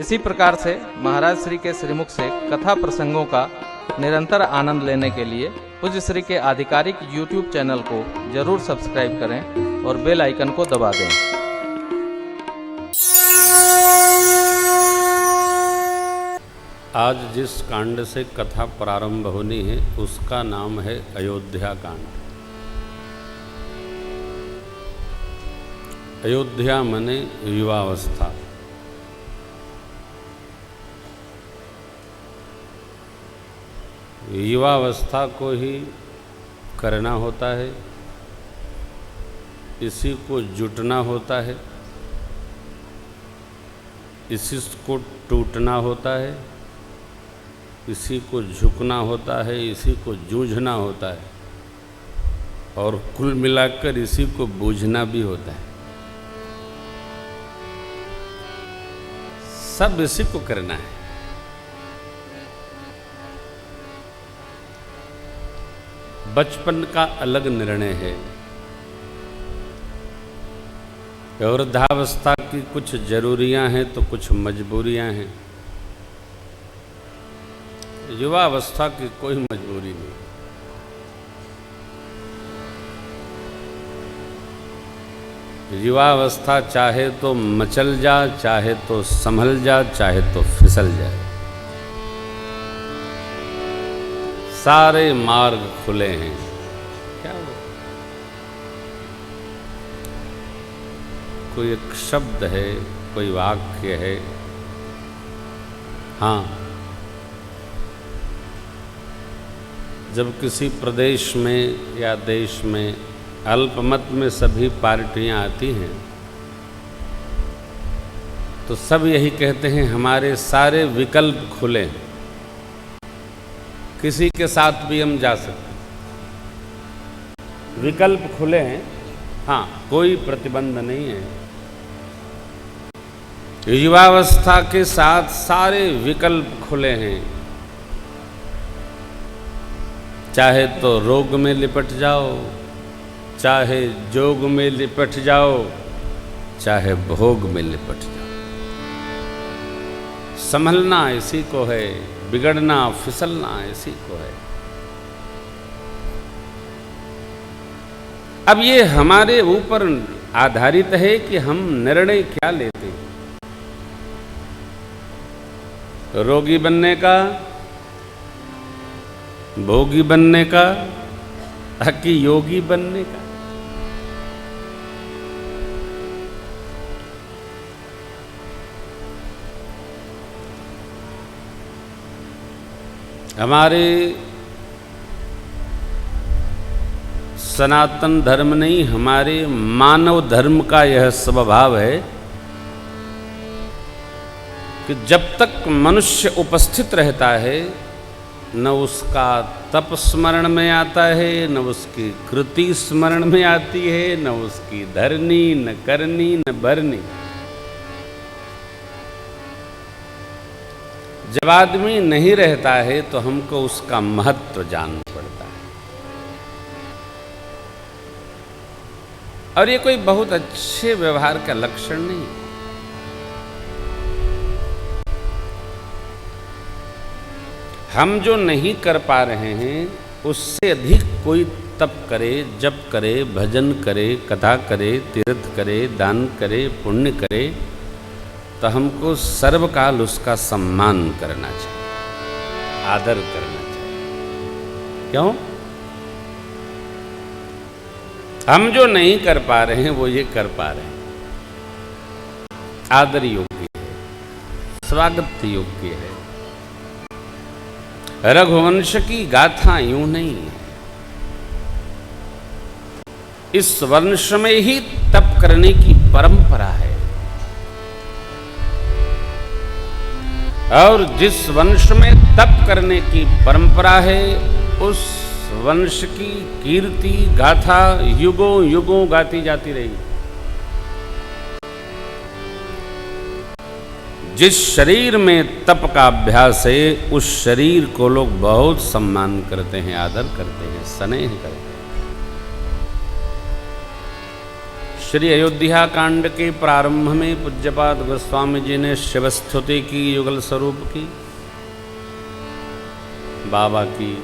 इसी प्रकार से महाराज श्री के श्रीमुख से कथा प्रसंगों का निरंतर आनंद लेने के लिए पूज्य श्री के आधिकारिक YouTube चैनल को जरूर सब्सक्राइब करें और बेल आइकन को दबा दें। आज जिस कांड से कथा प्रारंभ होनी है उसका नाम है अयोध्या कांड। अयोध्या माने युवावस्था। युवावस्था को ही करना होता है, इसी को जुटना होता है, इसी को टूटना होता है, इसी को झुकना होता है, इसी को जूझना होता है और कुल मिलाकर इसी को बूझना भी होता है। सब इसी को करना है। बचपन का अलग निर्णय है, वृद्धावस्था की कुछ जरूरियां हैं तो कुछ मजबूरियां हैं। युवावस्था की कोई मजबूरी नहीं। युवावस्था चाहे तो मचल जा, चाहे तो संभल जा, चाहे तो फिसल जाए। सारे मार्ग खुले हैं। क्या वो कोई एक शब्द है, कोई वाक्य है। हाँ, जब किसी प्रदेश में या देश में अल्पमत में सभी पार्टियां आती हैं तो सब यही कहते हैं हमारे सारे विकल्प खुले हैं, किसी के साथ भी हम जा सकते हैं। विकल्प खुले हैं, हाँ, कोई प्रतिबंध नहीं है। युवावस्था के साथ सारे विकल्प खुले हैं। चाहे तो रोग में लिपट जाओ, चाहे जोग में लिपट जाओ, चाहे भोग में लिपट जाओ। संभलना इसी को है, बिगड़ना फिसलना इसी को है। अब ये हमारे ऊपर आधारित है कि हम निर्णय क्या लेते हैं। रोगी बनने का, भोगी बनने का, कि योगी बनने का। हमारे सनातन धर्म नहीं, हमारे मानव धर्म का यह स्वभाव है कि जब तक मनुष्य उपस्थित रहता है न उसका तप स्मरण में आता है, न उसकी कृति स्मरण में आती है, न उसकी धरनी, न करनी, न भरनी। जब आदमी नहीं रहता है तो हमको उसका महत्व जानना पड़ता है। और ये कोई बहुत अच्छे व्यवहार का लक्षण नहीं। हम जो नहीं कर पा रहे हैं उससे अधिक कोई तप करे, जप करे, भजन करे, कथा करे, तीर्थ करे, दान करे, पुण्य करे तो हमको सर्वकाल उसका सम्मान करना चाहिए, आदर करना चाहिए। क्यों? हम जो नहीं कर पा रहे हैं वो ये कर पा रहे हैं। आदर योग्य है, स्वागत योग्य है। रघुवंश की गाथा यूं नहीं है। इस वंश में ही तप करने की परंपरा है और जिस वंश में तप करने की परंपरा है उस वंश की कीर्ति गाथा युगों युगों गाती जाती रही। जिस शरीर में तप का अभ्यास है उस शरीर को लोग बहुत सम्मान करते हैं, आदर करते हैं, स्नेह करते हैं। श्री अयोध्या कांड के प्रारंभ में पूज्यपाद गोस्वामी जी ने शिव स्तुति की युगल स्वरूप की, बाबा की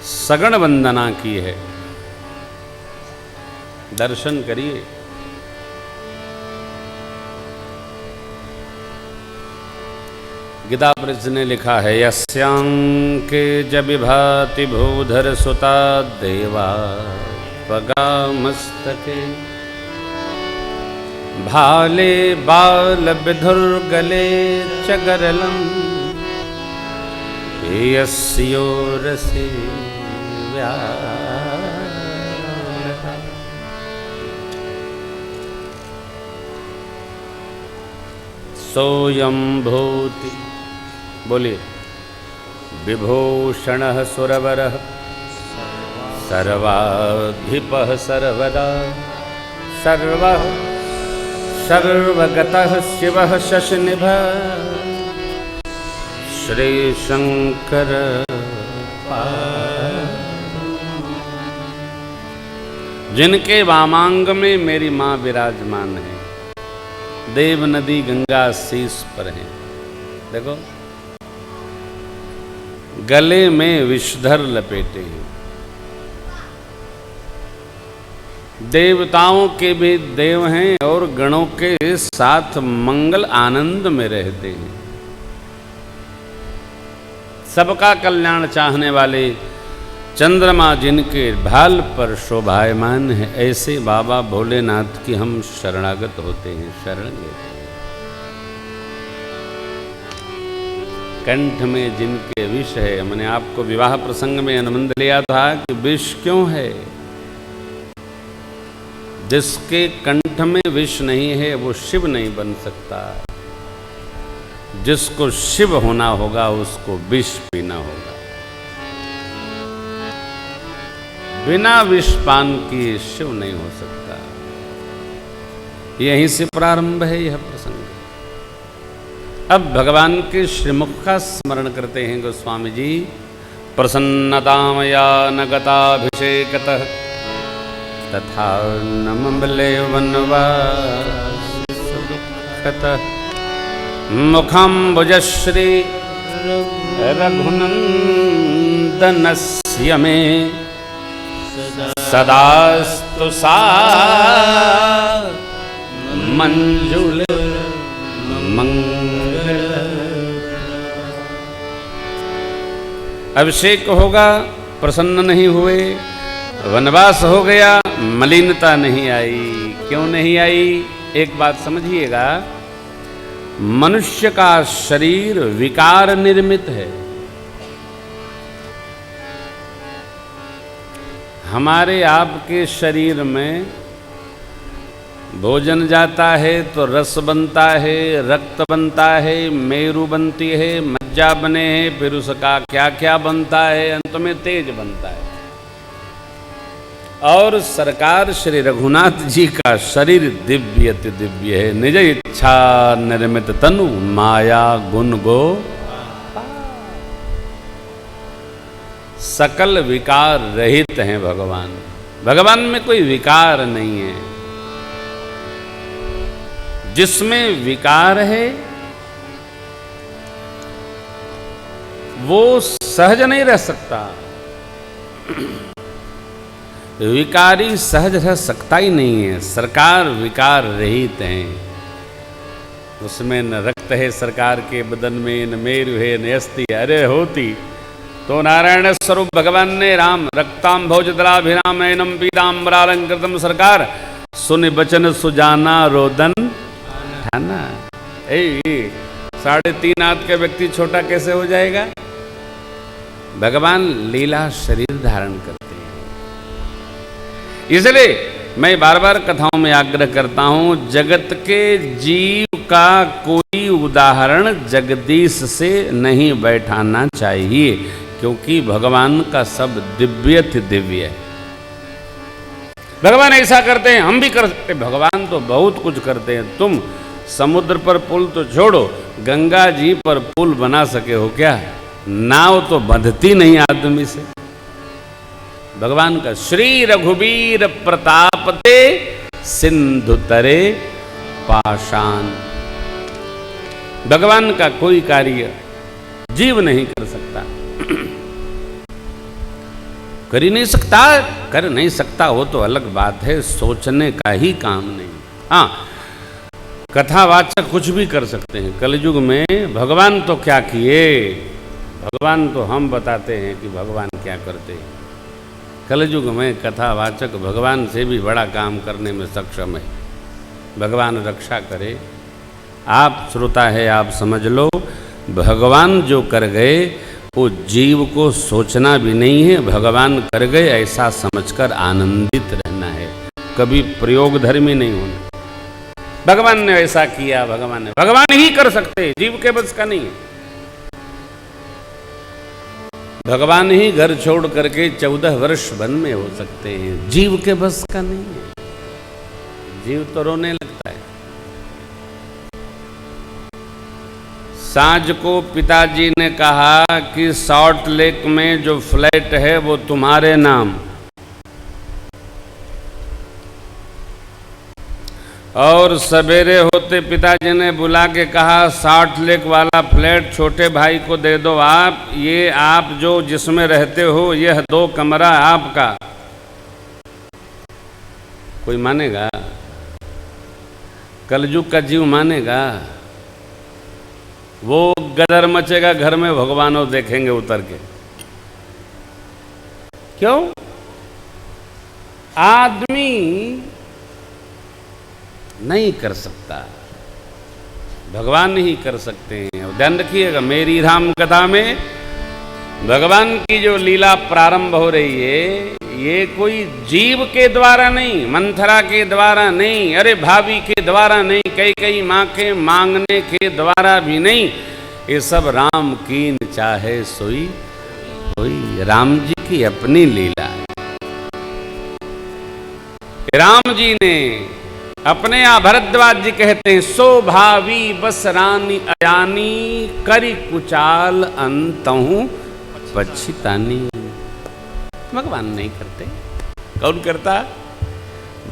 सगण वंदना की है। दर्शन करिए। गीता परिषद ने लिखा है, यस्यांके च विभाति भूधर सुता देवा पगा मस्तके भाले बाल विधुर्गले च गरलम यस्योरसे व्यालका। सोयं भूति, बोलिए, विभूषणः सुरवरः सर्वाधिपः सर्वदा सर्वः सर्वगतः शिवः शशनिभः श्री शंकर। जिनके वामांग में मेरी माँ विराजमान है, देव नदी गंगा शीश पर है। देखो, गले में विषधर लपेटे हैं। देवताओं के भी देव हैं और गणों के साथ मंगल आनंद में रहते हैं। सबका कल्याण चाहने वाले चंद्रमा जिनके भाल पर शोभायमान है, ऐसे बाबा भोलेनाथ की हम शरणागत होते हैं, शरण लेते हैं। कंठ में जिनके विष है, मैंने आपको विवाह प्रसंग में आनंद लिया था कि विष क्यों है। जिसके कंठ में विष नहीं है वो शिव नहीं बन सकता। जिसको शिव होना होगा उसको विष पीना होगा। बिना विष पान किए शिव नहीं हो सकता। यहीं से प्रारंभ है यह प्रसंग। अब भगवान के श्रीमुख का स्मरण करते हैं गोस्वामी जी। प्रसन्नतामया नगताभिषेकतः तथा नमले वनवासदुःखतः मुखं भुजश्री रघुनन्दनस्य मे सदास्तु सा मंजुल मंगल। अभिषेक होगा, प्रसन्न नहीं हुए, वनवास हो गया, मलिनता नहीं आई। क्यों नहीं आई? एक बात समझिएगा, मनुष्य का शरीर विकार निर्मित है। हमारे आपके शरीर में भोजन जाता है तो रस बनता है, रक्त बनता है, मेरु बनती है, मज्जा बने हैं, फिर उसका क्या क्या बनता है, अंत में तेज बनता है। और सरकार श्री रघुनाथ जी का शरीर दिव्य अति दिव्य है। निज इच्छा निर्मित तनु माया गुण गो, सकल विकार रहित हैं भगवान। भगवान में कोई विकार नहीं है। जिसमें विकार है वो सहज नहीं रह सकता। विकारी सहज रह सकता ही नहीं है। सरकार विकार रहित हैं। उसमें न रक्त है सरकार के बदन में, न मेरु है, न अस्थि। अरे होती तो नारायण स्वरूप भगवान ने राम रक्ताम भोजदलाभिराम नयनम पीताम्बरालंकृतम सरकार सुन बचन सुजाना रोदन ठाना। 3.5 हाथ के व्यक्ति छोटा कैसे हो जाएगा? भगवान लीला शरीर धारण करते हैं। इसलिए मैं बार बार कथाओं में आग्रह करता हूं, जगत के जीव का कोई उदाहरण जगदीश से नहीं बैठाना चाहिए, क्योंकि भगवान का सब दिव्य दिव्य है। भगवान ऐसा करते हैं, हम भी कर सकते। भगवान तो बहुत कुछ करते हैं। तुम समुद्र पर पुल तो छोड़ो, गंगा जी पर पुल बना सके हो क्या? नाव तो बंधती नहीं आदमी से। भगवान का श्री रघुवीर प्रताप ते सिंधु तरे पाषाण। भगवान का कोई कार्य जीव नहीं कर सकता, कर ही नहीं सकता। कर नहीं सकता हो तो अलग बात है, सोचने का ही काम नहीं। हाँ, कथावाचक कुछ भी कर सकते हैं। कलयुग में भगवान तो क्या किए, भगवान तो हम बताते हैं कि भगवान क्या करते हैं। कलयुग में कथावाचक भगवान से भी बड़ा काम करने में सक्षम है। भगवान रक्षा करे। आप श्रोता है, आप समझ लो, भगवान जो कर गए वो जीव को सोचना भी नहीं है, भगवान कर गए ऐसा समझकर आनंदित रहना है, कभी प्रयोग धर्मी नहीं होना। भगवान ने ऐसा किया, भगवान ही कर सकते हैं, जीव के बस का नहीं है। भगवान ही घर छोड़ करके 14 वर्ष वन में हो सकते हैं, जीव के बस का नहीं है। जीव तो रोने लगता है। सांझ को पिताजी ने कहा कि सॉल्ट लेक में जो फ्लैट है वो तुम्हारे नाम, और सवेरे होते पिताजी ने बुला के कहा सॉल्ट लेक वाला फ्लैट छोटे भाई को दे दो आप, ये आप जो जिसमें रहते हो यह 2 कमरा आपका। कोई मानेगा? कलयुग का जीव मानेगा? वो गदर मचेगा घर में, भगवान देखेंगे उतर के। क्यों? आदमी नहीं कर सकता, भगवान ही कर सकते हैं। और ध्यान रखिएगा, मेरी राम कथा में भगवान की जो लीला प्रारंभ हो रही है, ये कोई जीव के द्वारा नहीं, मंथरा के द्वारा नहीं, अरे भाभी के द्वारा नहीं, कई माँ के मांगने के द्वारा भी नहीं, ये सब राम कीन चाहे सोई सोई। राम जी की अपनी लीला है। राम जी ने अपने यहाँ भरद्वाज जी कहते हैं, सो भावी बस रानी अयानी करी कुचाल अंतहूँ पछितानी। भगवान नहीं करते, कौन करता?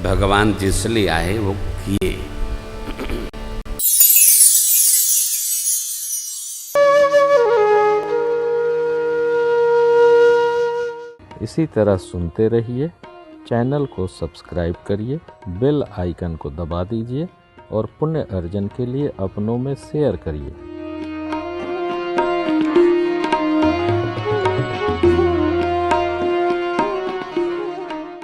भगवान जिस लिए आए वो किए। इसी तरह सुनते रहिए, चैनल को सब्सक्राइब करिए, बेल आइकन को दबा दीजिए और पुण्य अर्जन के लिए अपनों में शेयर करिए।